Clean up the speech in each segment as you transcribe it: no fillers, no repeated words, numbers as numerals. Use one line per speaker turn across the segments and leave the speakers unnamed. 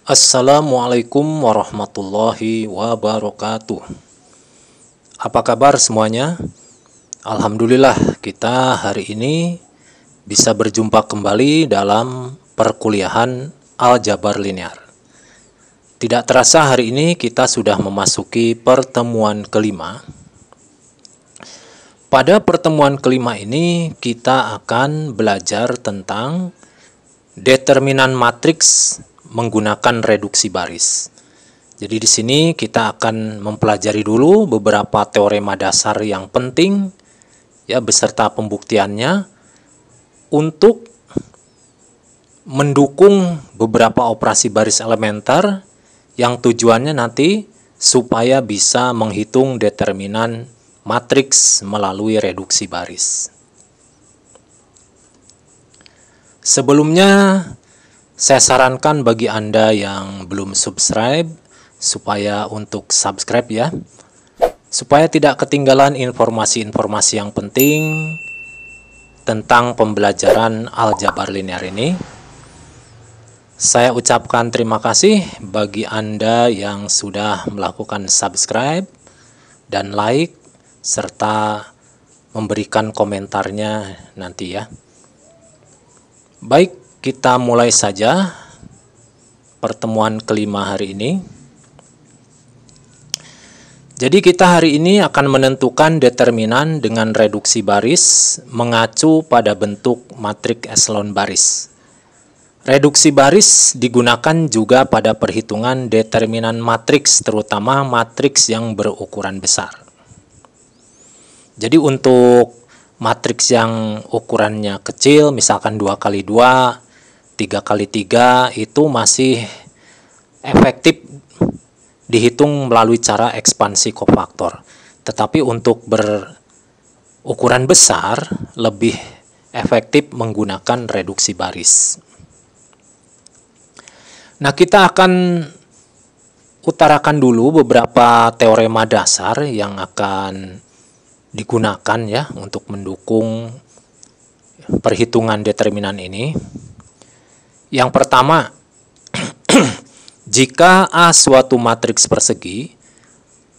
Assalamualaikum warahmatullahi wabarakatuh. Apa kabar semuanya? Alhamdulillah kita hari ini bisa berjumpa kembali dalam perkuliahan aljabar linear. Tidak terasa hari ini kita sudah memasuki pertemuan kelima. Pada pertemuan kelima ini kita akan belajar tentang determinan matriks menggunakan reduksi baris. Jadi di sini kita akan mempelajari dulu beberapa teorema dasar yang penting ya beserta pembuktiannya untuk mendukung beberapa operasi baris elementer yang tujuannya nanti supaya bisa menghitung determinan matriks melalui reduksi baris. Sebelumnya saya sarankan bagi Anda yang belum subscribe supaya untuk subscribe ya, supaya tidak ketinggalan informasi-informasi yang penting tentang pembelajaran aljabar linear ini. Saya ucapkan terima kasih bagi Anda yang sudah melakukan subscribe dan like serta memberikan komentarnya nanti ya. Baik, kita mulai saja pertemuan kelima hari ini. Jadi kita hari ini akan menentukan determinan dengan reduksi baris mengacu pada bentuk matriks eselon baris. Reduksi baris digunakan juga pada perhitungan determinan matriks, terutama matriks yang berukuran besar. Jadi untuk matriks yang ukurannya kecil, misalkan 2x2, 3x3 itu masih efektif dihitung melalui cara ekspansi kofaktor. Tetapi untuk berukuran besar lebih efektif menggunakan reduksi baris. Nah, kita akan utarakan dulu beberapa teorema dasar yang akan digunakan ya untuk mendukung perhitungan determinan ini. Yang pertama, jika A suatu matriks persegi,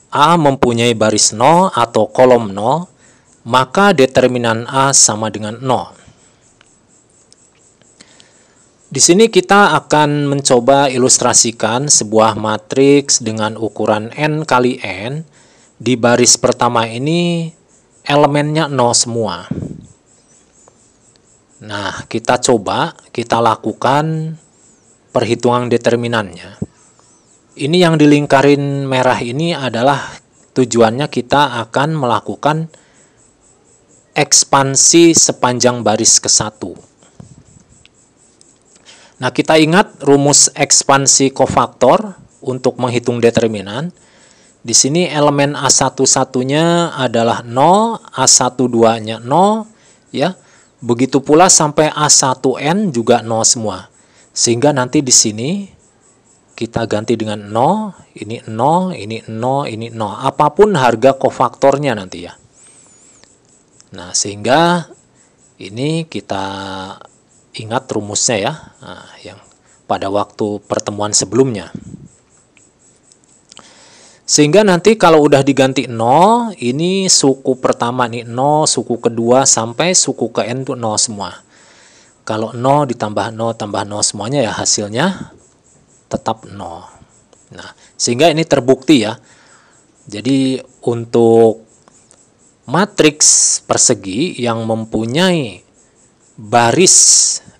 A mempunyai baris 0 atau kolom 0, maka determinan A sama dengan 0. Di sini kita akan mencoba ilustrasikan sebuah matriks dengan ukuran n kali n. Di baris pertama ini elemennya 0 semua. Nah, kita lakukan perhitungan determinannya. Ini yang dilingkarin merah ini adalah tujuannya kita akan melakukan ekspansi sepanjang baris ke-1. Nah, kita ingat rumus ekspansi kofaktor untuk menghitung determinan. Di sini elemen A11-nya adalah 0, A12-nya 0, ya. Begitu pula sampai A1N juga 0 semua. Sehingga nanti di sini kita ganti dengan 0, ini 0, ini 0, ini 0. Apapun harga kofaktornya nanti ya. Nah, sehingga ini kita ingat rumusnya ya. Nah, yang pada waktu pertemuan sebelumnya. Sehingga nanti kalau udah diganti 0, ini suku pertama nih 0, suku kedua sampai suku ke n itu 0 semua. Kalau 0 ditambah 0 tambah 0 semuanya ya hasilnya tetap 0. Nah, sehingga ini terbukti ya. Jadi untuk matriks persegi yang mempunyai baris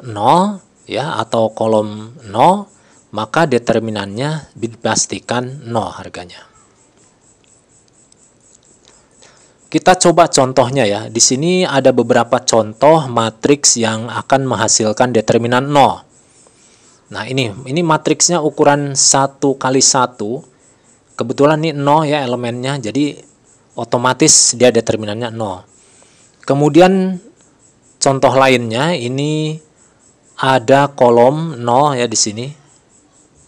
0 ya atau kolom 0, maka determinannya dipastikan 0 harganya. Kita coba contohnya ya. Di sini ada beberapa contoh matriks yang akan menghasilkan determinan 0. Nah, ini matriksnya ukuran 1x1. Kebetulan ini 0 ya elemennya, jadi otomatis dia determinannya 0. Kemudian contoh lainnya ini ada kolom 0 ya di sini.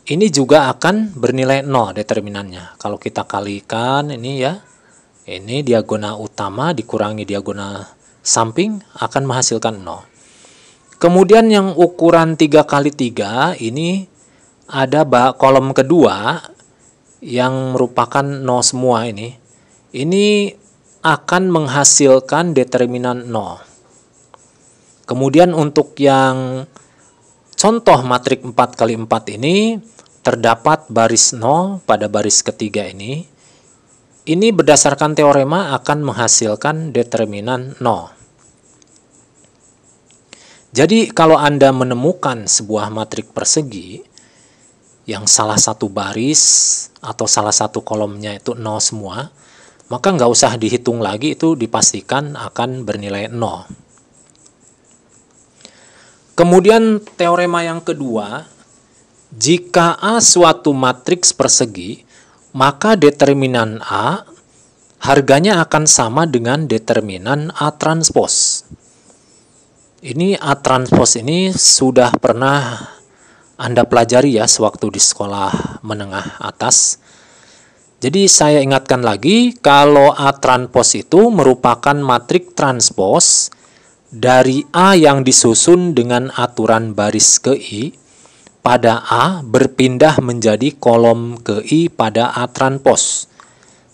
Ini juga akan bernilai 0 determinannya. Kalau kita kalikan ini ya. Ini diagonal utama dikurangi diagonal samping akan menghasilkan 0. Kemudian yang ukuran 3x3 ini ada kolom kedua yang merupakan 0 semua ini akan menghasilkan determinan 0. Kemudian untuk yang contoh matriks 4x4 ini terdapat baris 0 pada baris ketiga ini. Ini berdasarkan teorema akan menghasilkan determinan 0. Jadi kalau Anda menemukan sebuah matriks persegi yang salah satu baris atau salah satu kolomnya itu 0 semua, maka nggak usah dihitung lagi, itu dipastikan akan bernilai 0. Kemudian teorema yang kedua, jika A suatu matriks persegi, maka determinan A harganya akan sama dengan determinan A transpos. Ini A transpos ini sudah pernah Anda pelajari ya sewaktu di sekolah menengah atas. Jadi saya ingatkan lagi, kalau A transpos itu merupakan matriks transpos dari A yang disusun dengan aturan baris ke I pada A berpindah menjadi kolom ke I pada A transpos,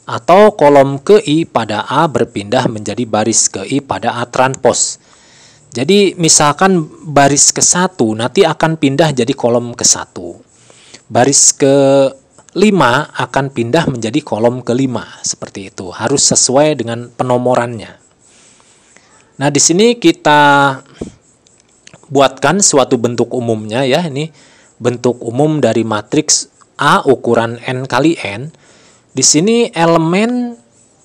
atau kolom ke I pada A berpindah menjadi baris ke I pada A transpos. Jadi misalkan baris ke-1 nanti akan pindah jadi kolom ke-1. Baris ke-5 akan pindah menjadi kolom ke-5. Seperti itu. Harus sesuai dengan penomorannya. Nah, di sini kita buatkan suatu bentuk umumnya ya. Ini bentuk umum dari matriks A ukuran n kali n. Di sini elemen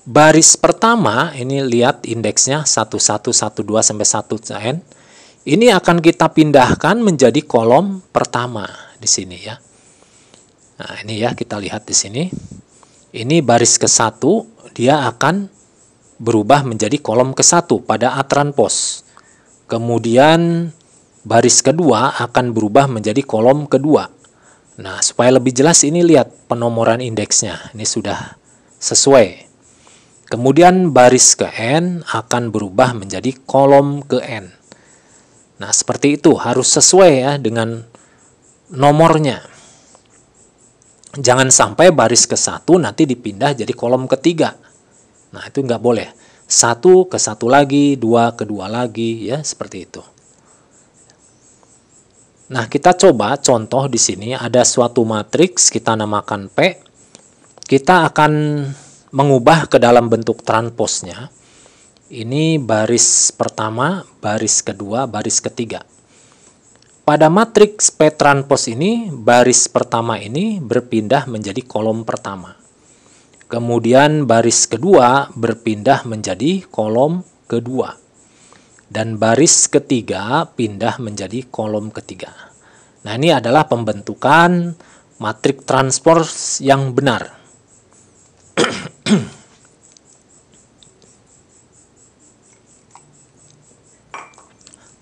baris pertama, ini lihat indeksnya 11, 12 sampai 1n. Ini akan kita pindahkan menjadi kolom pertama di sini ya. Nah, ini ya kita lihat di sini. Ini baris ke-1, dia akan berubah menjadi kolom ke-1 pada A transpos. Kemudian baris kedua akan berubah menjadi kolom kedua. Nah, supaya lebih jelas ini lihat penomoran indeksnya. Ini sudah sesuai. Kemudian baris ke N akan berubah menjadi kolom ke N. Nah, seperti itu harus sesuai ya dengan nomornya. Jangan sampai baris ke-1 nanti dipindah jadi kolom ketiga. Nah, itu nggak boleh. 1 ke 1 lagi, 2 ke 2 lagi, ya seperti itu. Nah, kita coba contoh di sini ada suatu matriks kita namakan P. Kita akan mengubah ke dalam bentuk transposnya. Ini baris pertama, baris kedua, baris ketiga. Pada matriks P transpos ini, baris pertama ini berpindah menjadi kolom pertama. Kemudian baris kedua berpindah menjadi kolom kedua. Dan baris ketiga pindah menjadi kolom ketiga. Nah, ini adalah pembentukan matriks transpos yang benar.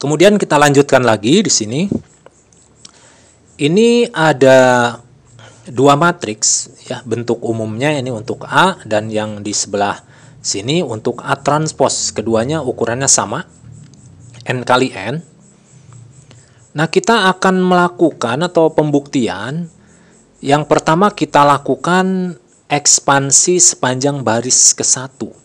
Kemudian kita lanjutkan lagi di sini. Ini ada dua matriks ya, bentuk umumnya ini untuk A dan yang di sebelah sini untuk A transpos. Keduanya ukurannya sama, n kali n. Nah, kita akan melakukan atau pembuktian. Yang pertama kita lakukan ekspansi sepanjang baris ke-1.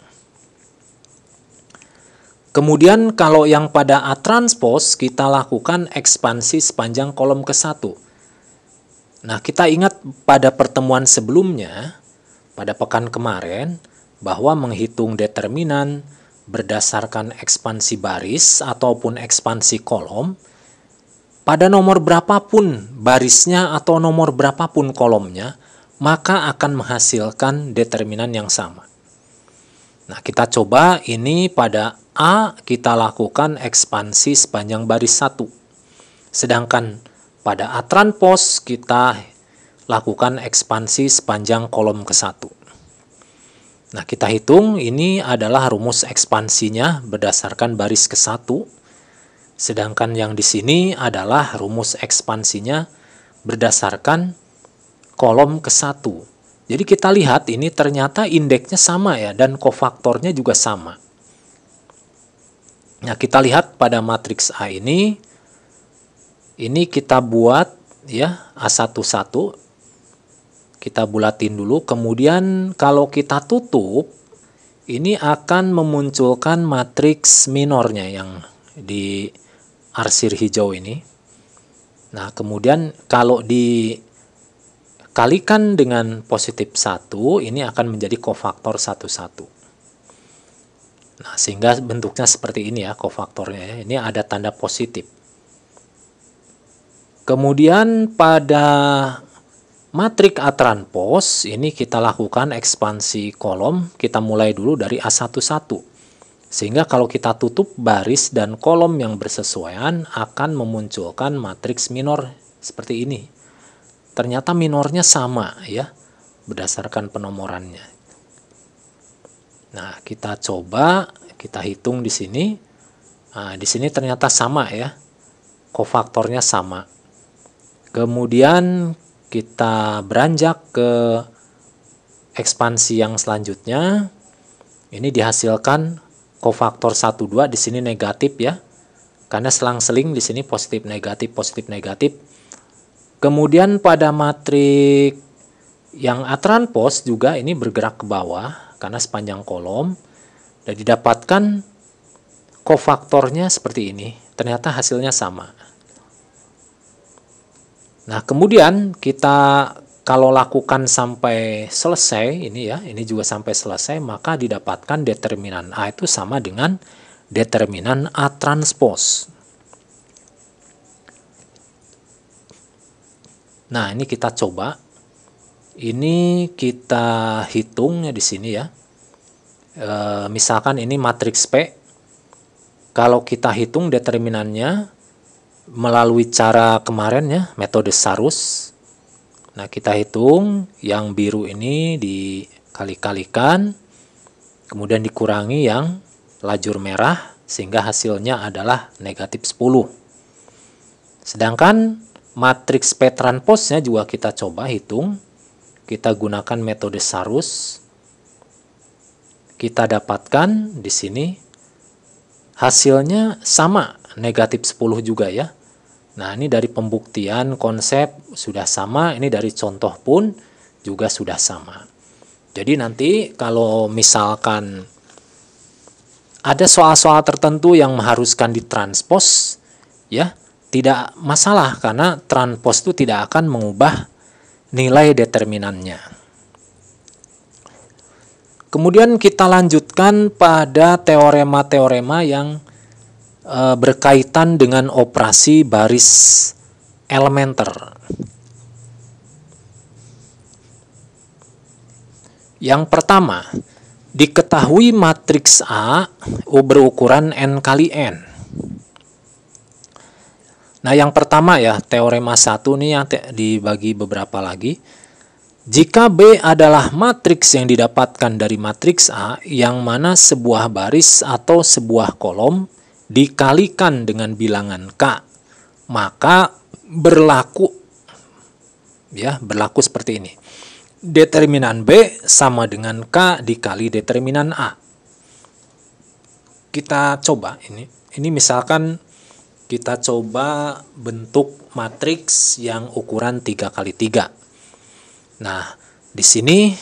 Kemudian kalau yang pada A transpos kita lakukan ekspansi sepanjang kolom ke-1. Nah, kita ingat pada pertemuan sebelumnya, pada pekan kemarin, bahwa menghitung determinan berdasarkan ekspansi baris ataupun ekspansi kolom, pada nomor berapapun barisnya atau nomor berapapun kolomnya, maka akan menghasilkan determinan yang sama. Nah, kita coba ini pada A kita lakukan ekspansi sepanjang baris 1. Sedangkan pada A transpos kita lakukan ekspansi sepanjang kolom ke-1. Nah, kita hitung ini adalah rumus ekspansinya berdasarkan baris ke-1. Sedangkan yang di sini adalah rumus ekspansinya berdasarkan kolom ke-1. Jadi kita lihat ini ternyata indeksnya sama ya dan kofaktornya juga sama. Nah, kita lihat pada matriks A ini kita buat ya, A11 kita bulatin dulu. Kemudian kalau kita tutup, ini akan memunculkan matriks minornya yang di arsir hijau ini. Nah, kemudian kalau dikalikan dengan positif 1, ini akan menjadi kofaktor 11. Nah, sehingga bentuknya seperti ini ya, kofaktornya ya. Ini ada tanda positif. Kemudian pada matrik A transpos ini kita lakukan ekspansi kolom. Kita mulai dulu dari A11. Sehingga kalau kita tutup baris dan kolom yang bersesuaian akan memunculkan matriks minor seperti ini. Ternyata minornya sama ya, berdasarkan penomorannya. Nah, kita coba, kita hitung di sini. Nah, di sini ternyata sama ya. Kofaktornya sama. Kemudian kita beranjak ke ekspansi yang selanjutnya. Ini dihasilkan kofaktor 1 2 di sini negatif ya. Karena selang-seling di sini positif negatif positif negatif. Kemudian pada matrik yang A transpos juga ini bergerak ke bawah karena sepanjang kolom, dan didapatkan kofaktornya seperti ini. Ternyata hasilnya sama. Nah, kemudian kita kalau lakukan sampai selesai ini ya, ini juga sampai selesai, maka didapatkan determinan A itu sama dengan determinan A transpos. Nah, ini kita coba. Ini kita hitung ya di sini ya. Misalkan ini matriks P. Kalau kita hitung determinannya melalui cara kemarin ya, metode Sarus. Nah, kita hitung yang biru ini dikali-kalikan, kemudian dikurangi yang lajur merah, sehingga hasilnya adalah negatif 10. Sedangkan matriks P transposnya juga kita coba hitung. Kita gunakan metode Sarus. Kita dapatkan di sini hasilnya sama, negatif 10 juga ya. Nah, ini dari pembuktian konsep sudah sama, ini dari contoh pun juga sudah sama. Jadi nanti kalau misalkan ada soal-soal tertentu yang mengharuskan ditranspos, ya tidak masalah karena transpos itu tidak akan mengubah nilai determinannya. Kemudian kita lanjutkan pada teorema-teorema yang berkaitan dengan operasi baris elementer. Yang pertama, diketahui matriks A berukuran n kali n. Nah, yang pertama ya, teorema 1 nih yang dibagi beberapa lagi. Jika B adalah matriks yang didapatkan dari matriks A, yang mana sebuah baris atau sebuah kolom dikalikan dengan bilangan K, maka berlaku seperti ini. Determinan B sama dengan K dikali determinan A. Kita coba ini. Ini misalkan kita coba bentuk matriks yang ukuran 3 kali 3. Nah, di sini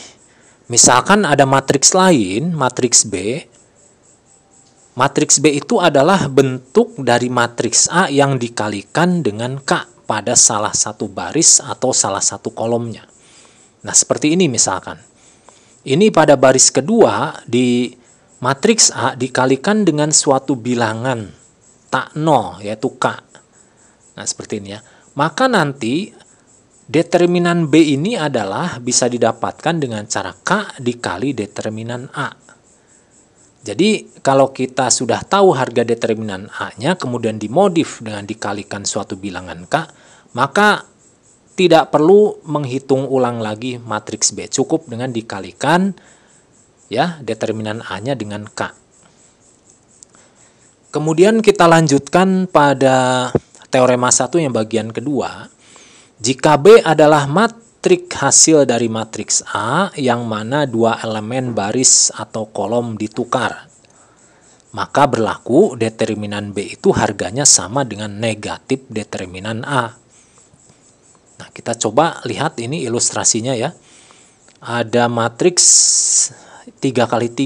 misalkan ada matriks lain, matriks B. Matriks B itu adalah bentuk dari matriks A yang dikalikan dengan K pada salah satu baris atau salah satu kolomnya. Nah, seperti ini misalkan. Ini pada baris kedua di matriks A dikalikan dengan suatu bilangan tak 0, yaitu K. Nah, seperti ini ya. Maka nanti determinan B ini adalah bisa didapatkan dengan cara K dikali determinan A. Jadi, kalau kita sudah tahu harga determinan A-nya, kemudian dimodif dengan dikalikan suatu bilangan K, maka tidak perlu menghitung ulang lagi matriks B. Cukup dengan dikalikan ya determinan A-nya dengan K. Kemudian kita lanjutkan pada teorema 1 yang bagian kedua. Jika B adalah matriks hasil dari matriks A yang mana dua elemen baris atau kolom ditukar, maka berlaku determinan B itu harganya sama dengan negatif determinan A. Nah, kita coba lihat ini ilustrasinya ya. Ada matriks 3x3.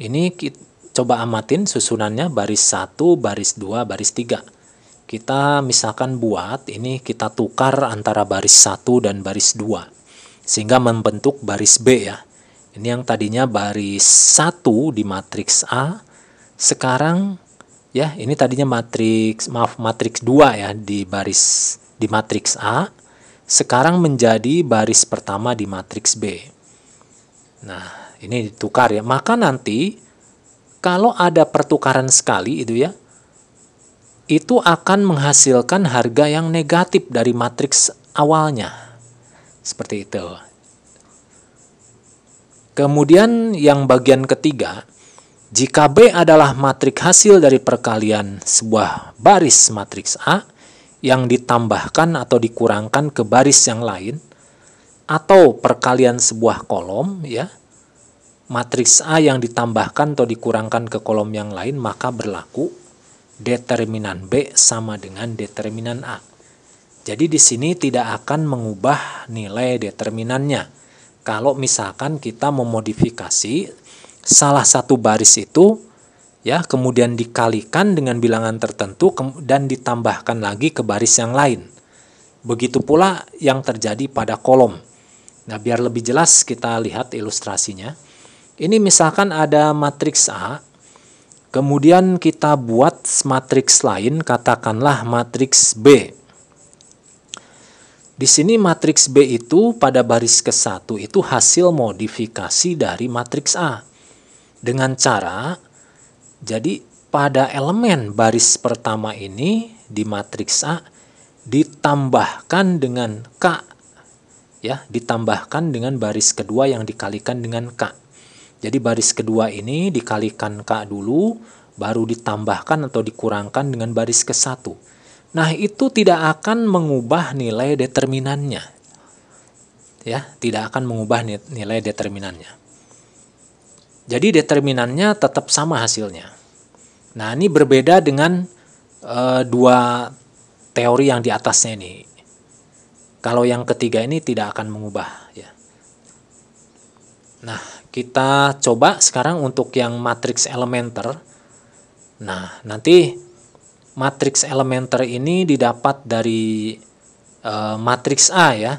Ini kita coba amatin susunannya baris 1, baris 2, baris 3. Kita misalkan buat ini kita tukar antara baris 1 dan baris 2 sehingga membentuk baris B ya. Ini yang tadinya baris 1 di matriks A, sekarang ya ini tadinya matriks 2 ya di matriks A, sekarang menjadi baris pertama di matriks B. Nah, ini ditukar ya. Maka nanti kalau ada pertukaran sekali itu akan menghasilkan harga yang negatif dari matriks awalnya. Seperti itu. Kemudian yang bagian ketiga, jika B adalah matriks hasil dari perkalian sebuah baris matriks A yang ditambahkan atau dikurangkan ke baris yang lain, atau perkalian sebuah kolom ya, matriks A yang ditambahkan atau dikurangkan ke kolom yang lain, maka berlaku determinan B sama dengan determinan A. Jadi di sini tidak akan mengubah nilai determinannya. Kalau misalkan kita memodifikasi salah satu baris itu ya, kemudian dikalikan dengan bilangan tertentu dan ditambahkan lagi ke baris yang lain. Begitu pula yang terjadi pada kolom. Nah, biar lebih jelas kita lihat ilustrasinya. Ini misalkan ada matriks A, kemudian kita buat matriks lain, katakanlah matriks B. Di sini matriks B itu pada baris ke-1 itu hasil modifikasi dari matriks A. Dengan cara, jadi pada elemen baris pertama ini di matriks A ditambahkan dengan K. Ya, ditambahkan dengan baris kedua yang dikalikan dengan K. Jadi baris kedua ini dikalikan K dulu, baru ditambahkan atau dikurangkan dengan baris ke-1. Nah, itu tidak akan mengubah nilai determinannya. Ya, tidak akan mengubah nilai determinannya. Jadi determinannya tetap sama hasilnya. Nah, ini berbeda dengan dua teori yang di atasnya ini. Kalau yang ketiga ini tidak akan mengubah ya. Nah, kita coba sekarang untuk yang matriks elementer. Nah, nanti matriks elementer ini didapat dari matriks A ya.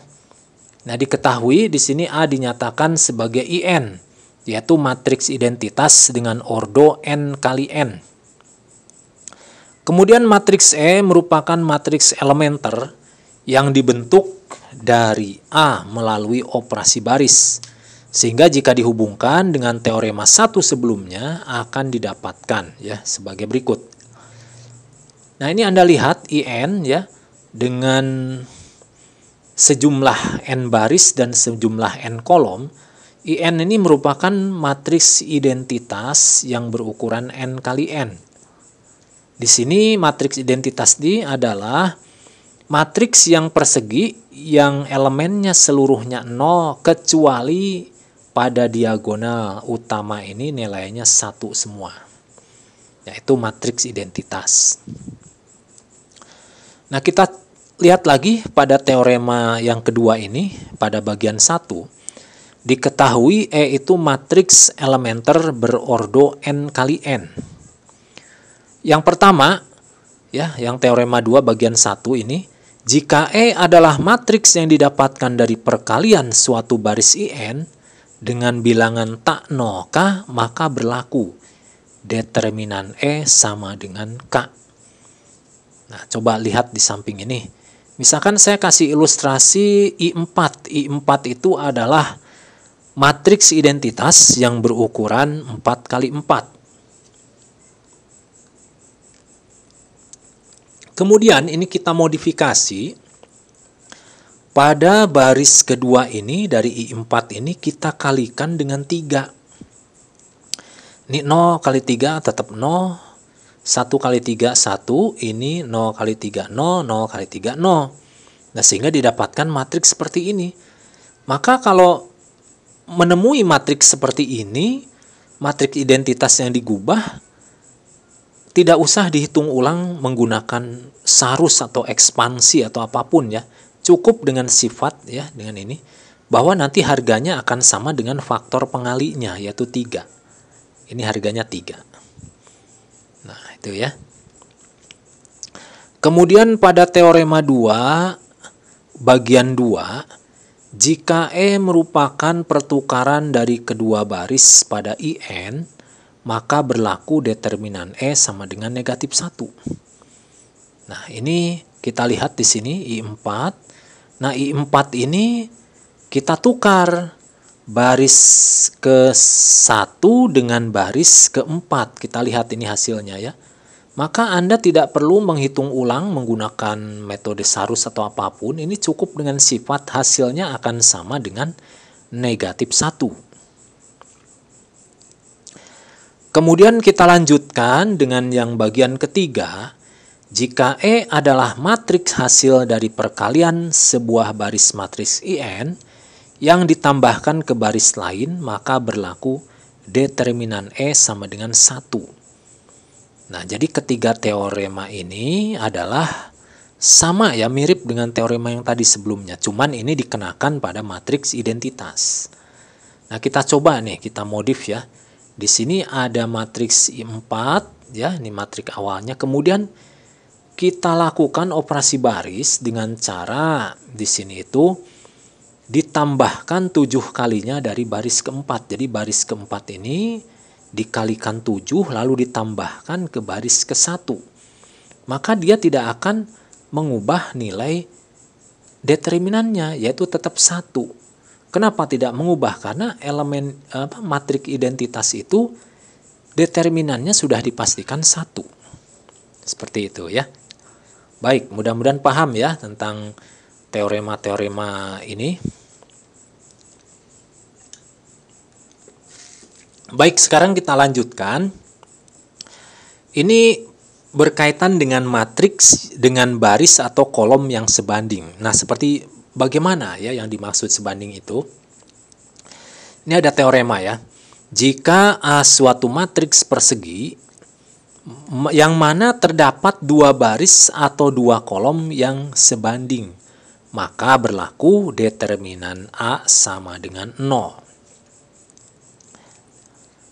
Nah, diketahui di sini A dinyatakan sebagai IN, yaitu matriks identitas dengan ordo n kali n. Kemudian matriks E merupakan matriks elementer yang dibentuk dari A melalui operasi baris. Sehingga jika dihubungkan dengan teorema 1 sebelumnya akan didapatkan ya sebagai berikut. Nah, ini Anda lihat IN ya dengan sejumlah n baris dan sejumlah n kolom. IN ini merupakan matriks identitas yang berukuran n kali n. Di sini matriks identitas ini adalah matriks yang persegi yang elemennya seluruhnya 0 kecuali pada diagonal utama ini nilainya 1 semua. Yaitu matriks identitas. Nah, kita lihat lagi pada teorema yang kedua ini pada bagian 1. Diketahui E itu matriks elementer berordo n kali n. Yang pertama ya, yang teorema 2 bagian 1 ini, jika E adalah matriks yang didapatkan dari perkalian suatu baris IN dengan bilangan tak 0K, maka berlaku determinan E sama dengan K. Nah, coba lihat di samping ini. Misalkan saya kasih ilustrasi I4. I4 itu adalah matriks identitas yang berukuran 4 kali 4. Kemudian ini kita modifikasi. Pada baris kedua ini dari I4 ini kita kalikan dengan 3. Ini 0 kali 3 tetap 0. 1 kali 3 1. Ini 0 kali 3 0. 0 kali 3 0. Nah, sehingga didapatkan matriks seperti ini. Maka kalau menemui matriks seperti ini, matriks identitas yang digubah, tidak usah dihitung ulang menggunakan sarus atau ekspansi atau apapun ya. cukup dengan sifat ya, dengan ini, bahwa nanti harganya akan sama dengan faktor pengalinya, yaitu 3. Ini harganya 3. Nah, itu ya. Kemudian pada teorema 2, bagian 2, jika E merupakan pertukaran dari kedua baris pada IN, maka berlaku determinan E sama dengan negatif 1. Nah, ini kita lihat di sini I4. Nah, I4 ini kita tukar baris ke-1 dengan baris ke-4. Kita lihat ini hasilnya ya. Maka Anda tidak perlu menghitung ulang menggunakan metode Sarus atau apapun. Ini cukup dengan sifat hasilnya akan sama dengan negatif 1. Kemudian kita lanjutkan dengan yang bagian ketiga. Jika E adalah matriks hasil dari perkalian sebuah baris matriks IN yang ditambahkan ke baris lain, maka berlaku determinan E sama dengan 1. Nah, jadi ketiga teorema ini adalah sama ya, mirip dengan teorema yang tadi sebelumnya. Cuman ini dikenakan pada matriks identitas. Nah, kita coba nih, kita modif ya. Di sini ada matriks I4 ya, ini matriks awalnya. Kemudian kita lakukan operasi baris dengan cara di sini itu ditambahkan 7 kalinya dari baris keempat. Jadi baris keempat ini dikalikan 7 lalu ditambahkan ke baris ke-1. Maka dia tidak akan mengubah nilai determinannya, yaitu tetap 1. Kenapa tidak mengubah? Karena elemen matriks identitas itu determinannya sudah dipastikan 1. Seperti itu ya. Baik, mudah-mudahan paham ya tentang teorema-teorema ini. Baik, sekarang kita lanjutkan. Ini berkaitan dengan matriks dengan baris atau kolom yang sebanding. Nah, seperti bagaimana ya yang dimaksud sebanding itu? Ini ada teorema ya. Jika A suatu matriks persegi yang mana terdapat 2 baris atau 2 kolom yang sebanding, maka berlaku determinan A sama dengan 0.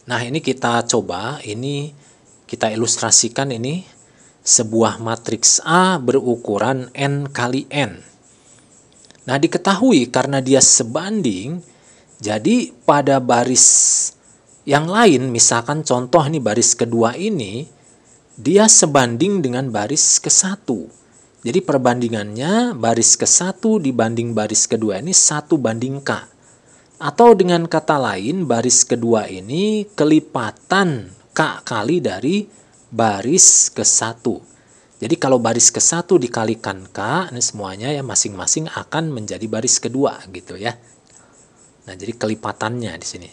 Nah, ini kita coba, ini kita ilustrasikan ini sebuah matriks A berukuran n kali n. Nah, diketahui karena dia sebanding, jadi pada baris yang lain, misalkan contoh nih baris kedua ini, dia sebanding dengan baris ke-1. Jadi perbandingannya baris ke-1 dibanding baris kedua ini 1 banding K. Atau dengan kata lain, baris kedua ini kelipatan K kali dari baris ke-1. Jadi kalau baris ke-1 dikalikan K, ini semuanya ya masing-masing akan menjadi baris kedua gitu ya. Nah, jadi kelipatannya di sini.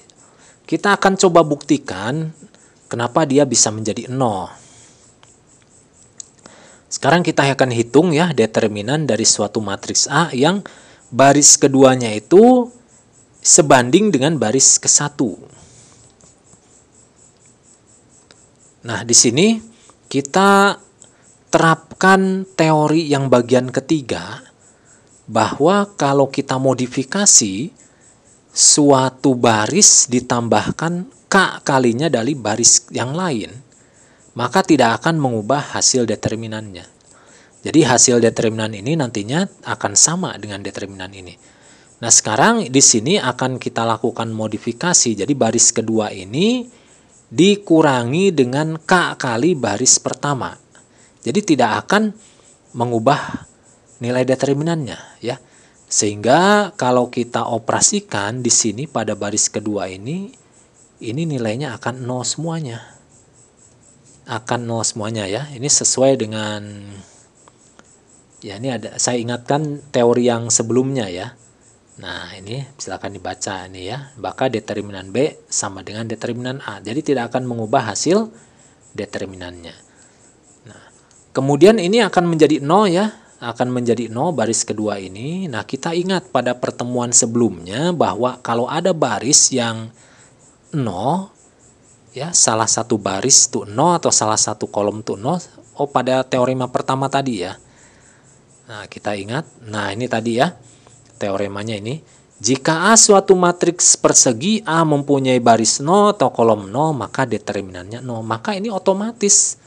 Kita akan coba buktikan kenapa dia bisa menjadi 0. Sekarang kita akan hitung ya determinan dari suatu matriks A yang baris keduanya itu sebanding dengan baris ke-1. Nah, di sini kita terapkan teori yang bagian ketiga, bahwa kalau kita modifikasi suatu baris ditambahkan K kalinya dari baris yang lain, maka tidak akan mengubah hasil determinannya. Jadi hasil determinan ini nantinya akan sama dengan determinan ini. Nah, sekarang di sini akan kita lakukan modifikasi. Jadi baris kedua ini dikurangi dengan K kali baris pertama. Jadi tidak akan mengubah nilai determinannya ya. Sehingga kalau kita operasikan di sini pada baris kedua ini nilainya akan 0 semuanya. Akan 0 semuanya ya. Ini sesuai dengan ya, ini ada, saya ingatkan teori yang sebelumnya ya. Nah, ini silakan dibaca ini ya. Maka determinan B sama dengan determinan A. Jadi tidak akan mengubah hasil determinannya. Kemudian ini akan menjadi 0 ya, akan menjadi 0 baris kedua ini. Nah, kita ingat pada pertemuan sebelumnya bahwa kalau ada baris yang 0, ya salah satu baris itu 0 atau salah satu kolom itu 0, pada teorema pertama tadi ya. Nah, kita ingat. Nah, ini tadi ya, teoremanya ini. Jika A suatu matriks persegi, A mempunyai baris 0 atau kolom 0, maka determinannya 0. Maka ini otomatis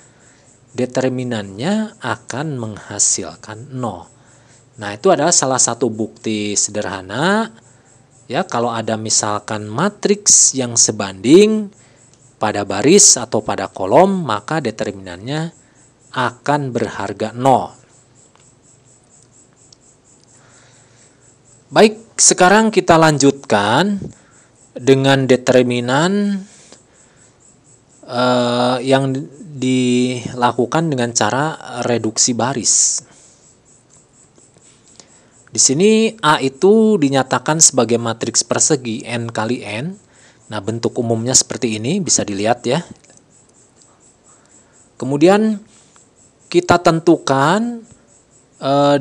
determinannya akan menghasilkan 0. Nah, itu adalah salah satu bukti sederhana. Ya, kalau ada misalkan matriks yang sebanding pada baris atau pada kolom, maka determinannya akan berharga 0. Baik, sekarang kita lanjutkan dengan determinan yang dilakukan dengan cara reduksi baris. Di sini A itu dinyatakan sebagai matriks persegi n kali n. Nah, bentuk umumnya seperti ini, bisa dilihat ya. Kemudian kita tentukan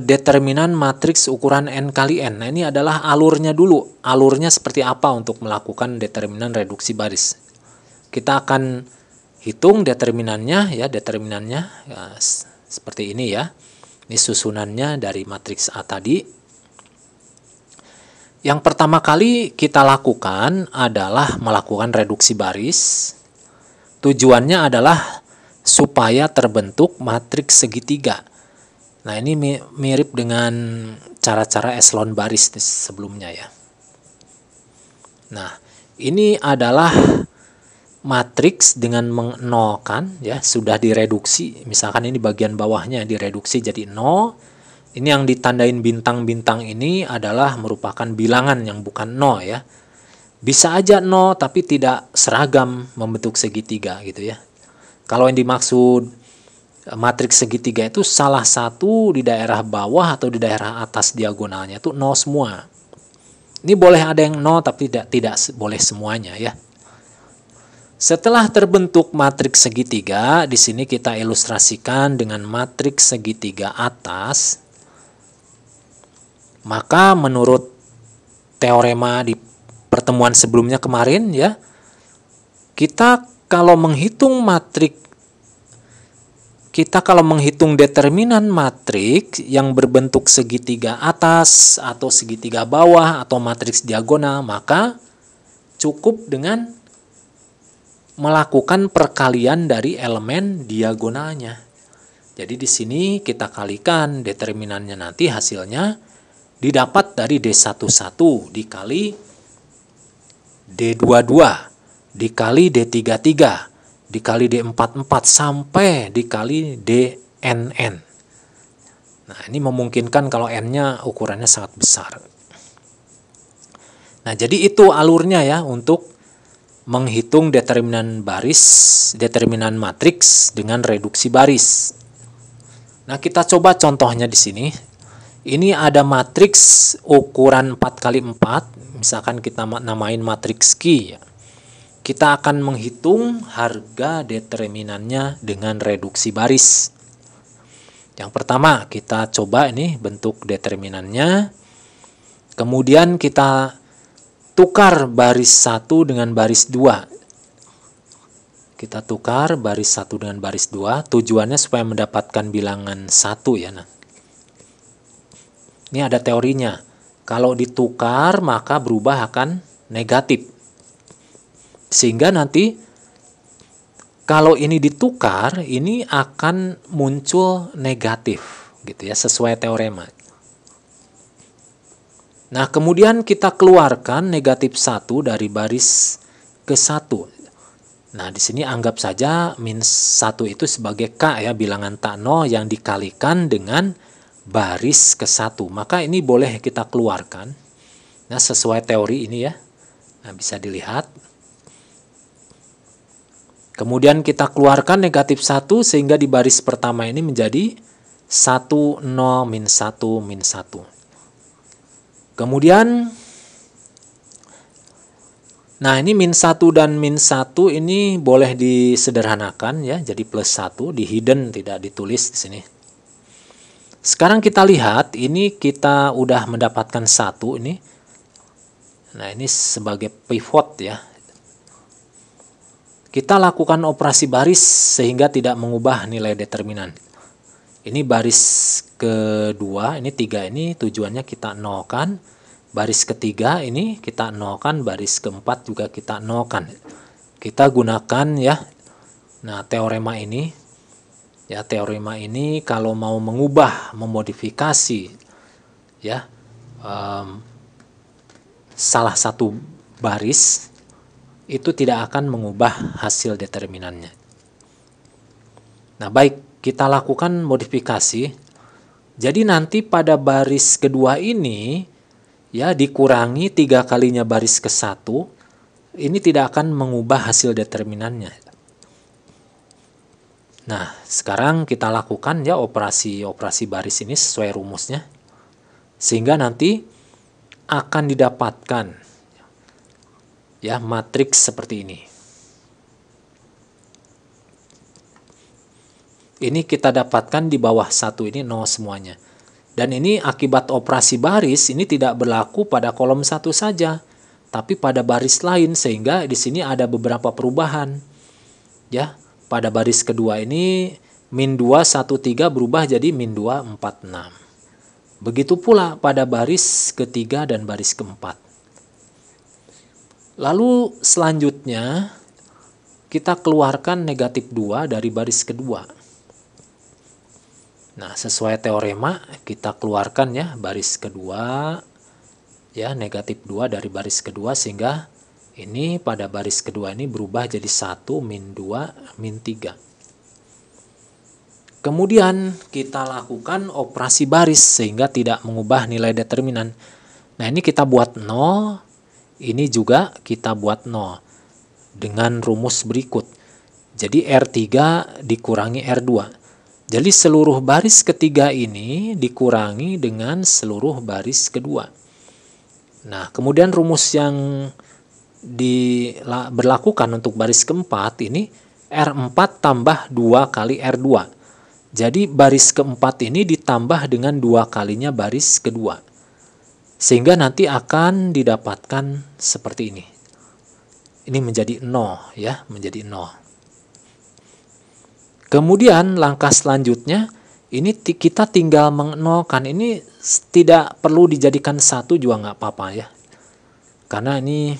determinan matriks ukuran n kali n. Nah, ini adalah alurnya dulu. Alurnya seperti apa untuk melakukan determinan reduksi baris. Kita akan hitung determinannya ya, seperti ini ya. Ini susunannya dari matriks A tadi. Yang pertama kali kita lakukan adalah melakukan reduksi baris. Tujuannya adalah supaya terbentuk matriks segitiga. Nah, ini mirip dengan cara-cara eselon baris sebelumnya ya. Nah, ini adalah matriks dengan menolkan ya, sudah direduksi. Misalkan ini bagian bawahnya direduksi jadi 0. Ini yang ditandain bintang-bintang ini adalah merupakan bilangan yang bukan 0 ya. Bisa aja 0 tapi tidak seragam membentuk segitiga gitu ya. Kalau yang dimaksud matriks segitiga itu salah satu di daerah bawah atau di daerah atas diagonalnya itu 0 semua. Ini boleh ada yang 0 tapi tidak boleh semuanya ya. Setelah terbentuk matriks segitiga, di sini kita ilustrasikan dengan matriks segitiga atas. Maka menurut teorema di pertemuan sebelumnya kemarin ya, kita kalau menghitung determinan matriks yang berbentuk segitiga atas atau segitiga bawah atau matriks diagonal, maka cukup dengan melakukan perkalian dari elemen diagonalnya. Jadi di sini kita kalikan determinannya, nanti hasilnya didapat dari D11 dikali D22 dikali D33 dikali D44 sampai dikali DNN. Nah, ini memungkinkan kalau N-nya ukurannya sangat besar. Nah, jadi itu alurnya ya untuk menghitung determinan matriks dengan reduksi baris. Nah, kita coba contohnya di sini. Ini ada matriks ukuran 4x4, misalkan kita namain matriks Q ya. Kita akan menghitung harga determinannya dengan reduksi baris. Yang pertama, kita coba ini bentuk determinannya. Kemudian kita tukar baris 1 dengan baris 2. Kita tukar baris 1 dengan baris 2. Tujuannya supaya mendapatkan bilangan 1 ya. Nah, ini ada teorinya. Kalau ditukar maka berubah akan negatif. Sehingga nanti kalau ini ditukar, ini akan muncul negatif gitu ya, sesuai teorema. Nah, kemudian kita keluarkan negatif 1 dari baris ke 1. Nah, di sini anggap saja min 1 itu sebagai K ya, bilangan tak 0 yang dikalikan dengan baris ke 1. Maka ini boleh kita keluarkan. Nah, sesuai teori ini ya. Nah, bisa dilihat. Kemudian kita keluarkan negatif 1 sehingga di baris pertama ini menjadi 1, 0, min 1, min 1. Kemudian, nah ini min 1 dan min 1 ini boleh disederhanakan ya, jadi plus 1, di hidden tidak ditulis di sini. Sekarang kita lihat, ini kita udah mendapatkan 1 ini. Nah, ini sebagai pivot ya. Kita lakukan operasi baris sehingga tidak mengubah nilai determinan. Ini baris kedua, ini 3 ini tujuannya kita nolkan. Baris ketiga ini kita nolkan, baris keempat juga kita nolkan. Kita gunakan ya. Nah, teorema ini ya, teorema ini kalau mau mengubah, memodifikasi ya salah satu baris itu tidak akan mengubah hasil determinannya. Nah, baik, kita lakukan modifikasi. Jadi nanti pada baris kedua ini ya dikurangi 3 kalinya baris ke-1, ini tidak akan mengubah hasil determinannya. Nah, sekarang kita lakukan ya operasi baris ini sesuai rumusnya. Sehingga nanti akan didapatkan ya matriks seperti ini. Ini kita dapatkan di bawah 1 ini 0 semuanya. Dan ini akibat operasi baris ini tidak berlaku pada kolom 1 saja, tapi pada baris lain, sehingga di sini ada beberapa perubahan. Ya, pada baris kedua ini min 2 1 3 berubah jadi min 2 4 6. Begitu pula pada baris ketiga dan baris keempat. Lalu selanjutnya kita keluarkan negatif 2 dari baris kedua. Nah, sesuai teorema kita keluarkan ya baris kedua ya, negatif 2 dari baris kedua, sehingga ini pada baris kedua ini berubah jadi 1 min 2 min 3. Kemudian kita lakukan operasi baris sehingga tidak mengubah nilai determinan. Nah, ini kita buat 0, ini juga kita buat 0 dengan rumus berikut. Jadi R3 dikurangi R2. Jadi seluruh baris ketiga ini dikurangi dengan seluruh baris kedua. Nah, kemudian rumus yang berlakukan untuk baris keempat ini R4 tambah 2 kali R2. Jadi baris keempat ini ditambah dengan 2 kalinya baris kedua. Sehingga nanti akan didapatkan seperti ini. Ini menjadi 0 ya, menjadi 0. Kemudian langkah selanjutnya ini kita tinggal menolkan. Ini tidak perlu dijadikan 1 juga nggak apa-apa ya. Karena ini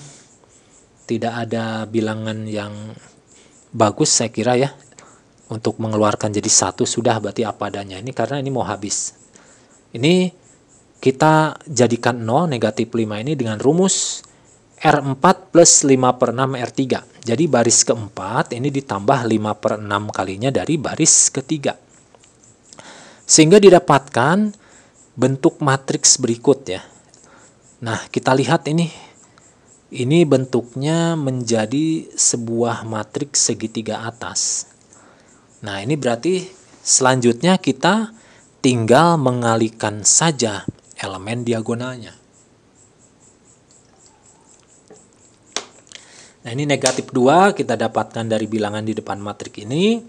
tidak ada bilangan yang bagus saya kira ya. Untuk mengeluarkan jadi 1 sudah berarti apa adanya. Ini karena ini mau habis. Ini kita jadikan 0 negatif 5 ini dengan rumus R4 plus 5 per 6 R3. Jadi baris keempat ini ditambah 5 per 6 kalinya dari baris ketiga. Sehingga didapatkan bentuk matriks berikut ya. Nah, kita lihat ini. Ini bentuknya menjadi sebuah matriks segitiga atas. Nah, ini berarti selanjutnya kita tinggal mengalihkan saja elemen diagonalnya. Nah, ini negatif 2 kita dapatkan dari bilangan di depan matriks ini.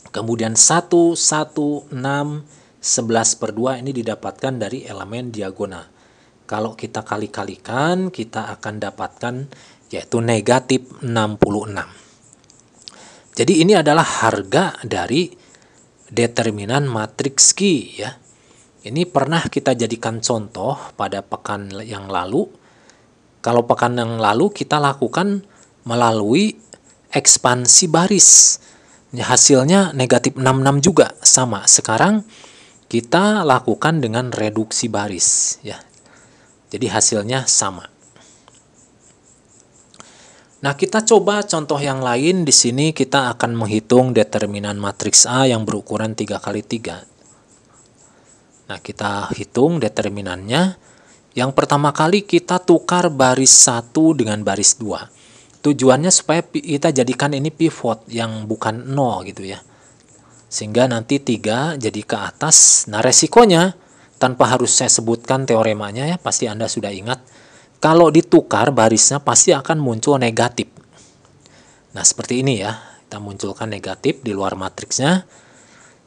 Kemudian 1, 1, 6, 11 per 2 ini didapatkan dari elemen diagonal. Kalau kita kali-kalikan, kita akan dapatkan yaitu negatif 66. Jadi ini adalah harga dari determinan matriks Q ya. Ini pernah kita jadikan contoh pada pekan yang lalu. Kalau pekan yang lalu kita lakukan melalui ekspansi baris. Hasilnya negatif 66 juga sama. Sekarang kita lakukan dengan reduksi baris ya. Jadi hasilnya sama. Nah, kita coba contoh yang lain. Di sini kita akan menghitung determinan matriks A yang berukuran 3 kali 3. Nah, kita hitung determinannya. Yang pertama kali kita tukar baris 1 dengan baris 2. Tujuannya supaya kita jadikan ini pivot yang bukan 0 gitu ya. Sehingga nanti 3 jadi ke atas. Nah, resikonya tanpa harus saya sebutkan teoremanya ya, pasti Anda sudah ingat. Kalau ditukar barisnya pasti akan muncul negatif. Nah, seperti ini ya. Kita munculkan negatif di luar matriksnya.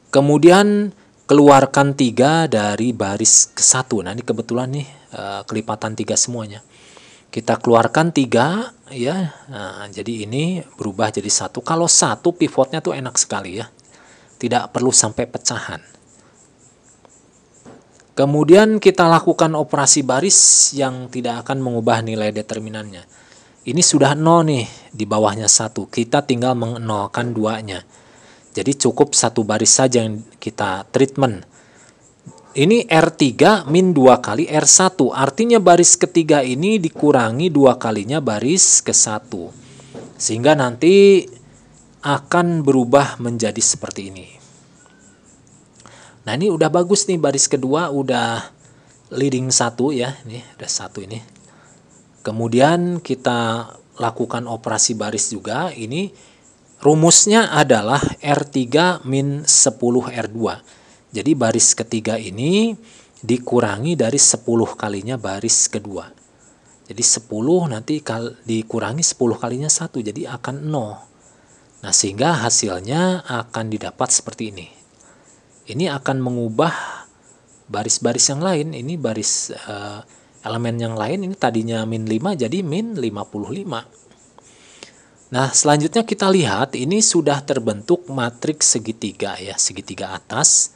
Kemudian keluarkan 3 dari baris ke-1. Nah, ini kebetulan nih kelipatan 3 semuanya. Kita keluarkan 3 ya. Nah, jadi ini berubah jadi 1. Kalau 1 pivotnya tuh enak sekali ya. Tidak perlu sampai pecahan. Kemudian kita lakukan operasi baris yang tidak akan mengubah nilai determinannya. Ini sudah 0 nih, di bawahnya 1. Kita tinggal menolkan 2-nya. Jadi cukup satu baris saja yang kita treatment. Ini R3 min 2 kali R1. Artinya baris ketiga ini dikurangi 2 kalinya baris ke-1. Sehingga nanti akan berubah menjadi seperti ini. Nah ini udah bagus nih, baris kedua udah leading 1 ya. Ini ada 1 ini. Kemudian kita lakukan operasi baris juga. Ini rumusnya adalah R3 min 10 R2. Jadi baris ketiga ini dikurangi dari 10 kalinya baris kedua. Jadi 10 nanti dikurangi 10 kalinya 1. Jadi akan 0. Nah sehingga hasilnya akan didapat seperti ini. Ini akan mengubah baris-baris yang lain. Ini baris elemen yang lain. Ini tadinya min 5 jadi min 55. Nah selanjutnya kita lihat ini sudah terbentuk matriks segitiga ya. Segitiga atas.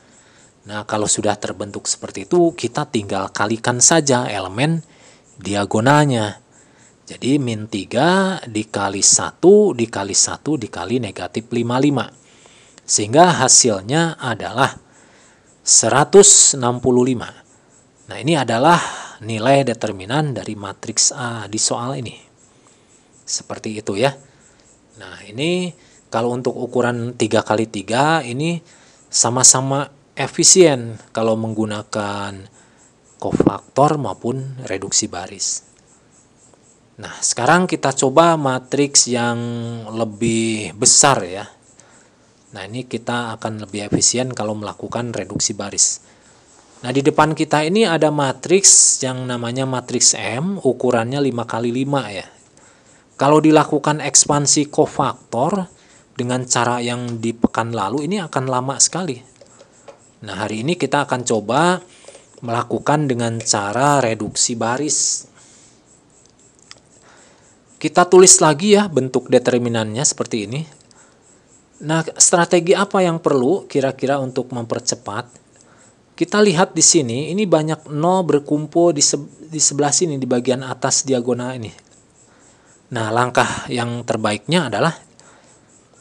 Nah kalau sudah terbentuk seperti itu kita tinggal kalikan saja elemen diagonalnya. Jadi min 3 dikali 1 dikali 1 dikali negatif 55. Sehingga hasilnya adalah 165. Nah ini adalah nilai determinan dari matriks A di soal ini. Seperti itu ya. Nah ini kalau untuk ukuran 3x3 ini sama-sama efisien kalau menggunakan kofaktor maupun reduksi baris. Nah sekarang kita coba matriks yang lebih besar ya. Nah ini kita akan lebih efisien kalau melakukan reduksi baris. Nah di depan kita ini ada matriks yang namanya matriks M, ukurannya 5x5 ya. Kalau dilakukan ekspansi kofaktor dengan cara yang di pekan lalu ini akan lama sekali. Nah hari ini kita akan coba melakukan dengan cara reduksi baris. Kita tulis lagi ya bentuk determinannya seperti ini. Nah, strategi apa yang perlu kira-kira untuk mempercepat? Kita lihat di sini, ini banyak 0 berkumpul di sebelah sini, di bagian atas diagonal ini. Nah, langkah yang terbaiknya adalah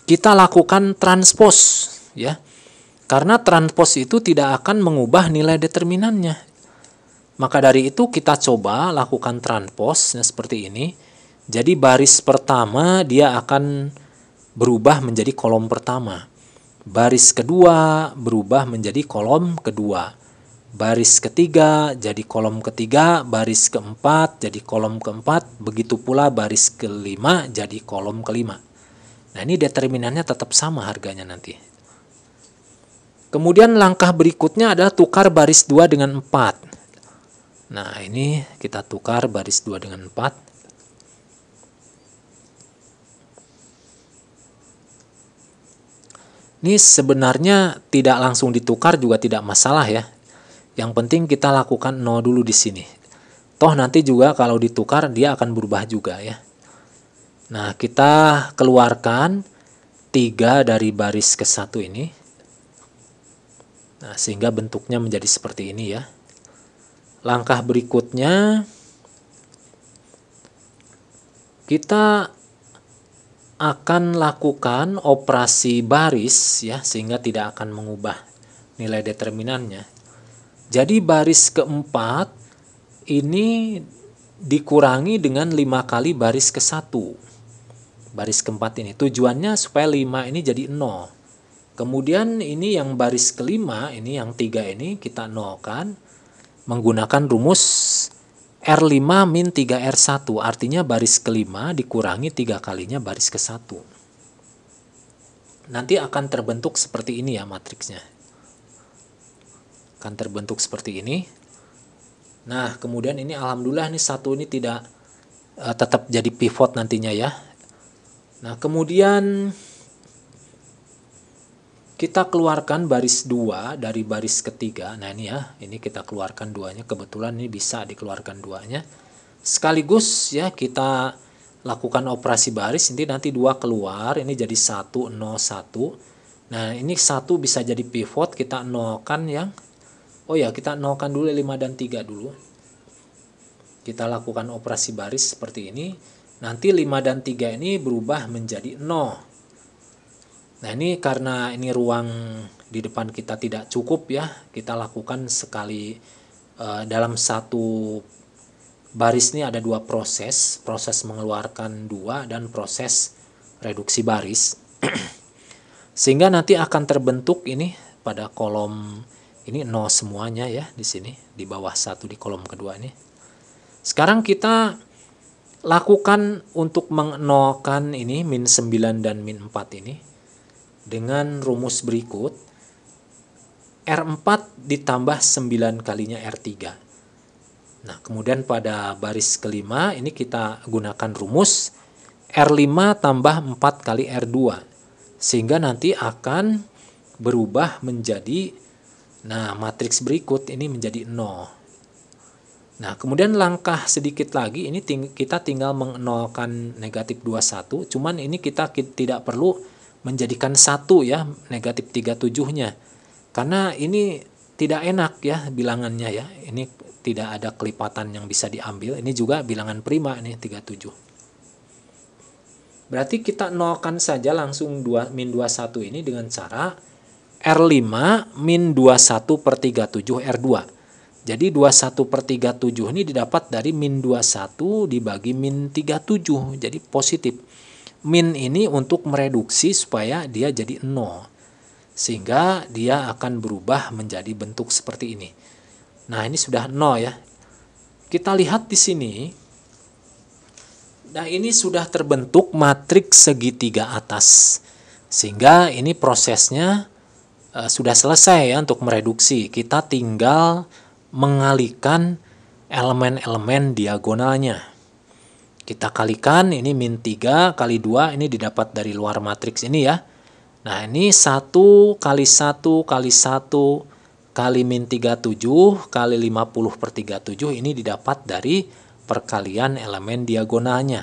kita lakukan transpos, ya. Karena transpos itu tidak akan mengubah nilai determinannya. Maka dari itu kita coba lakukan transpos seperti ini. Jadi baris pertama dia akan berubah menjadi kolom pertama. Baris kedua berubah menjadi kolom kedua. Baris ketiga jadi kolom ketiga, baris keempat jadi kolom keempat, begitu pula baris kelima jadi kolom kelima. Nah ini determinannya tetap sama harganya nanti. Kemudian langkah berikutnya adalah tukar baris 2 dengan 4. Nah ini kita tukar baris 2 dengan 4. Ini sebenarnya tidak langsung ditukar juga tidak masalah ya. Yang penting kita lakukan 0 dulu di sini. Toh nanti juga kalau ditukar dia akan berubah juga ya. Nah kita keluarkan 3 dari baris ke-1 ini. Nah sehingga bentuknya menjadi seperti ini ya. Langkah berikutnya kita akan lakukan operasi baris ya sehingga tidak akan mengubah nilai determinannya. Jadi baris keempat ini dikurangi dengan 5 kali baris ke-1. Baris keempat ini tujuannya supaya 5 ini jadi 0. Kemudian ini yang baris kelima ini yang 3 ini kita nolkan menggunakan rumus R5 min 3R1, artinya baris kelima dikurangi 3 kalinya baris ke-1. Nanti akan terbentuk seperti ini ya matriksnya. Akan terbentuk seperti ini. Nah kemudian ini alhamdulillah nih 1 ini tidak tetap jadi pivot nantinya ya. Nah kemudian kita keluarkan baris 2 dari baris ketiga. Nah ini ya, ini kita keluarkan 2-nya. Kebetulan ini bisa dikeluarkan 2-nya. Sekaligus ya kita lakukan operasi baris. Ini nanti 2 keluar. Ini jadi 1, 0, 1. Nah ini 1 bisa jadi pivot. Kita nolkan yang Oh ya, kita nolkan dulu 5 dan 3 dulu. Kita lakukan operasi baris seperti ini. Nanti 5 dan 3 ini berubah menjadi 0. Nah ini karena ini ruang di depan kita tidak cukup ya, kita lakukan sekali dalam satu baris ini ada dua proses mengeluarkan 2 dan proses reduksi baris. Sehingga nanti akan terbentuk ini pada kolom ini 0 semuanya ya di sini, di bawah 1 di kolom kedua ini. Sekarang kita lakukan untuk menolkan ini min 9 dan min 4 ini dengan rumus berikut. R4 ditambah 9 kalinya R3. Nah, kemudian pada baris kelima ini kita gunakan rumus R5 tambah 4 kali R2. Sehingga nanti akan berubah menjadi, nah matriks berikut ini menjadi 0. Nah, kemudian langkah sedikit lagi ini kita tinggal menolkan negatif 21. Cuman ini kita tidak perlu menjadikan 1 ya, negatif 37-nya. Karena ini tidak enak ya bilangannya ya. Ini tidak ada kelipatan yang bisa diambil. Ini juga bilangan prima ini 37. Berarti kita nolkan saja langsung min 21 ini dengan cara R5 min 21 per 37 R2. Jadi 21 per 37 ini didapat dari min 21 dibagi min 37. Jadi positif. Min ini untuk mereduksi supaya dia jadi 0. Sehingga dia akan berubah menjadi bentuk seperti ini. Nah ini sudah 0 ya. Kita lihat di sini. Nah ini sudah terbentuk matriks segitiga atas. Sehingga ini prosesnya sudah selesai ya untuk mereduksi. Kita tinggal mengalihkan elemen-elemen diagonalnya. Kita kalikan ini min 3 kali 2 ini didapat dari luar matriks ini ya. Nah ini 1 kali 1 kali 1 kali min 37 kali 50 per 37 ini didapat dari perkalian elemen diagonalnya.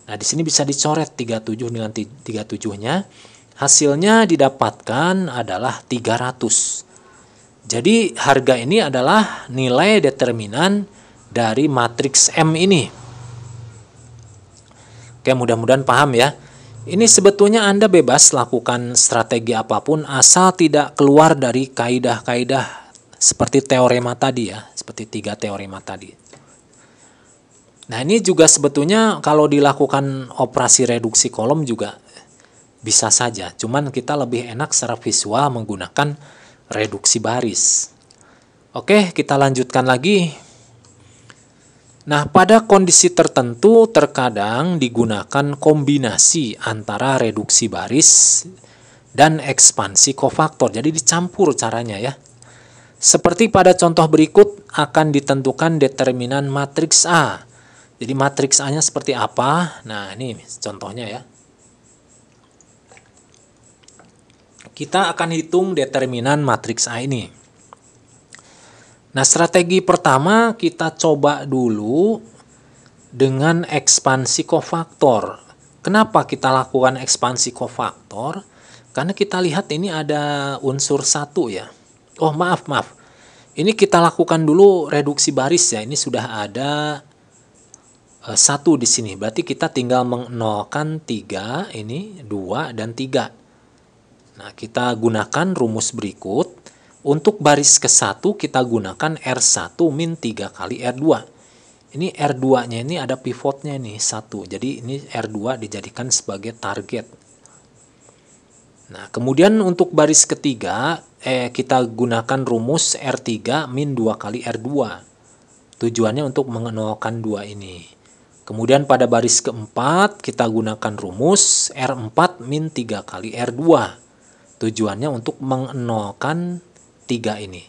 Nah di sini bisa dicoret 37 dengan 37-nya. Hasilnya didapatkan adalah 300. Jadi harga ini adalah nilai determinan dari matriks M ini. Oke, mudah-mudahan paham ya. Ini sebetulnya Anda bebas lakukan strategi apapun asal tidak keluar dari kaidah-kaidah seperti teorema tadi ya, seperti 3 teorema tadi. Nah, ini juga sebetulnya kalau dilakukan operasi reduksi kolom juga bisa saja. Cuman kita lebih enak secara visual menggunakan reduksi baris. Oke, kita lanjutkan lagi. Nah, pada kondisi tertentu terkadang digunakan kombinasi antara reduksi baris dan ekspansi kofaktor. Jadi dicampur caranya ya. Seperti pada contoh berikut akan ditentukan determinan matriks A. Jadi matriks A-nya seperti apa? Nah, ini contohnya ya. Kita akan hitung determinan matriks A ini. Nah, strategi pertama kita coba dulu dengan ekspansi kofaktor. Kenapa kita lakukan ekspansi kofaktor? Karena kita lihat ini ada unsur 1 ya. Oh, maaf. Ini kita lakukan dulu reduksi baris ya. Ini sudah ada 1 di sini. Berarti kita tinggal menolkan 3, ini 2 dan 3. Nah, kita gunakan rumus berikut. Untuk baris ke-1 kita gunakan R1 min 3 kali R2. Ini R2-nya ini ada pivotnya nih 1. Jadi ini R2 dijadikan sebagai target. Nah, kemudian untuk baris ketiga kita gunakan rumus R3 min 2 kali R2. Tujuannya untuk mengenolkan 2 ini. Kemudian pada baris keempat kita gunakan rumus R4 min 3 kali R2. Tujuannya untuk mengenolkan 3 ini.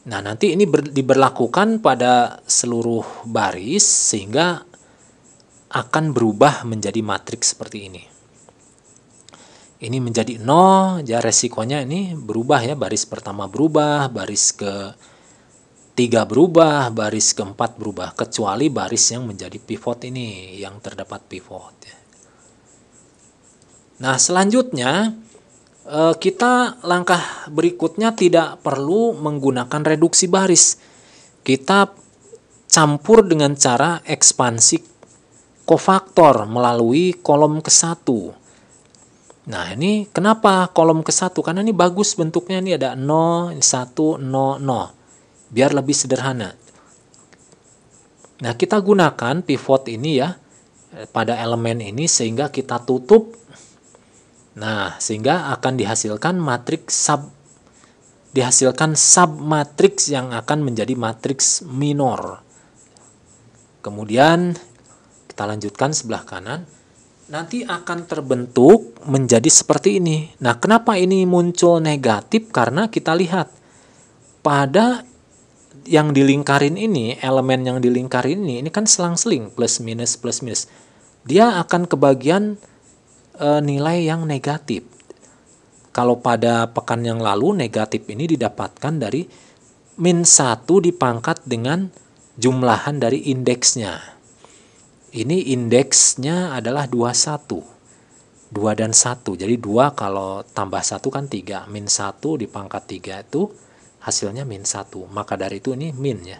Nah, nanti ini diberlakukan pada seluruh baris sehingga akan berubah menjadi matriks seperti ini. Ini menjadi 0, ya resikonya ini berubah ya. Baris pertama berubah, baris ke-3 berubah, baris ke-4 berubah. Kecuali baris yang menjadi pivot ini, yang terdapat pivot. Nah, selanjutnya Kita langkah berikutnya tidak perlu menggunakan reduksi baris. Kita campur dengan cara ekspansi kofaktor melalui kolom ke-1. Nah, ini kenapa kolom ke-1? Karena ini bagus bentuknya, ini ada 0, 1, 0, 0. Biar lebih sederhana. Nah, kita gunakan pivot ini ya pada elemen ini sehingga kita tutup. Nah, sehingga akan dihasilkan submatriks yang akan menjadi matriks minor. Kemudian kita lanjutkan sebelah kanan. Nanti akan terbentuk menjadi seperti ini. Nah, kenapa ini muncul negatif? Karena kita lihat pada yang dilingkarin ini, elemen yang dilingkarin ini kan selang-seling plus minus. Dia akan kebagian nilai yang negatif. Kalau pada pekan yang lalu negatif ini didapatkan dari -1 dipangkat dengan jumlahan dari indeksnya. Ini indeksnya adalah 21. 2 dan 1. Jadi 2 kalau tambah 1 kan 3. -1 dipangkat 3 itu hasilnya -1. Maka dari itu ini min ya.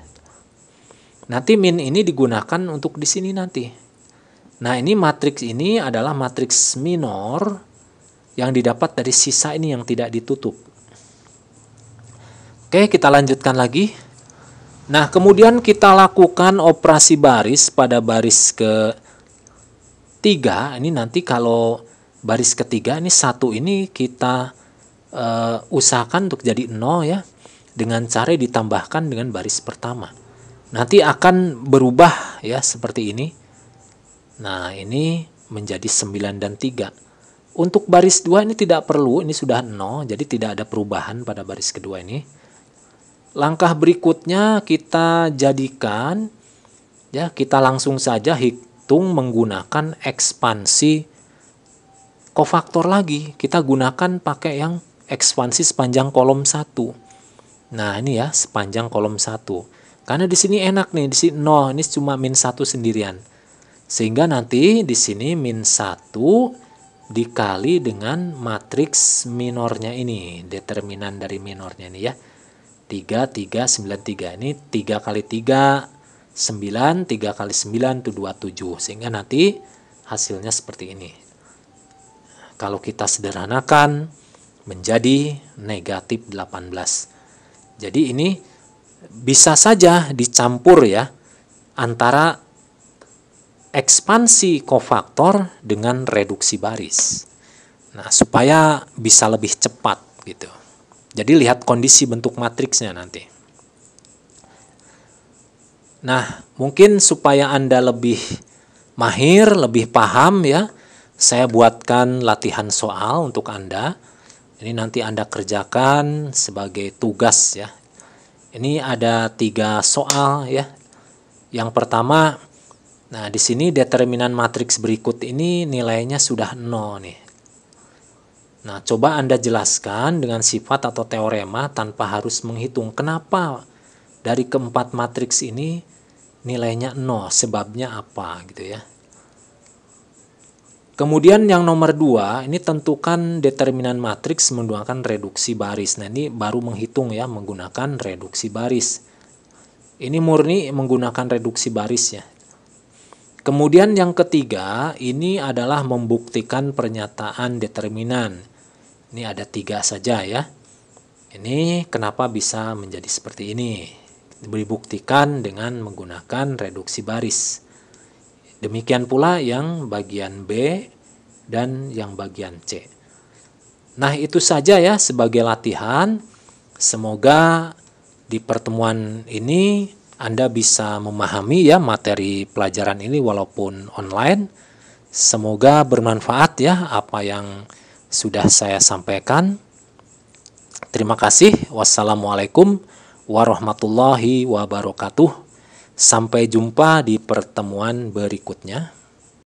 Nanti min ini digunakan untuk di sini nanti. Nah, ini matriks ini adalah matriks minor yang didapat dari sisa ini yang tidak ditutup. Oke, kita lanjutkan lagi. Nah, kemudian kita lakukan operasi baris pada baris ke-3. Ini nanti kalau baris ketiga ini 1 ini kita usahakan untuk jadi 0 ya. Dengan cara ditambahkan dengan baris pertama. Nanti akan berubah ya seperti ini. Nah, ini menjadi 9 dan 3. Untuk baris 2 ini tidak perlu, ini sudah 0, jadi tidak ada perubahan pada baris kedua ini. Langkah berikutnya kita jadikan, ya kita langsung saja hitung menggunakan ekspansi kofaktor lagi. Kita gunakan pakai yang ekspansi sepanjang kolom 1. Nah, ini ya sepanjang kolom 1. Karena di sini enak nih, di sini 0, ini cuma -1 sendirian. Sehingga nanti di sini -1 dikali dengan matriks minornya ini, determinan dari minornya ini ya. 3, 3, 9, 3. Ini 3 kali 3, 9, 3 kali 9 itu 27. Sehingga nanti hasilnya seperti ini. Kalau kita sederhanakan menjadi negatif 18. Jadi ini bisa saja dicampur ya antara ekspansi kofaktor dengan reduksi baris. Nah, supaya bisa lebih cepat gitu. Jadi lihat kondisi bentuk matriksnya nanti. Nah, mungkin supaya Anda lebih mahir, lebih paham ya, saya buatkan latihan soal untuk Anda. Ini nanti Anda kerjakan sebagai tugas ya. Ini ada 3 soal ya. Yang pertama, nah di sini determinan matriks berikut ini nilainya sudah 0 nih. Nah, coba Anda jelaskan dengan sifat atau teorema tanpa harus menghitung. Kenapa dari keempat matriks ini nilainya 0? Sebabnya apa gitu ya. Kemudian yang nomor 2, ini tentukan determinan matriks menggunakan reduksi baris. Nah, ini baru menghitung ya menggunakan reduksi baris. Ini murni menggunakan reduksi baris ya. Kemudian yang ketiga, ini adalah membuktikan pernyataan determinan. Ini ada 3 saja ya. Ini kenapa bisa menjadi seperti ini? Dibuktikan dengan menggunakan reduksi baris. Demikian pula yang bagian B dan yang bagian C. Nah, itu saja ya sebagai latihan. Semoga di pertemuan ini Anda bisa memahami ya materi pelajaran ini walaupun online. Semoga bermanfaat ya apa yang sudah saya sampaikan. Terima kasih. Wassalamualaikum warahmatullahi wabarakatuh. Sampai jumpa di pertemuan berikutnya.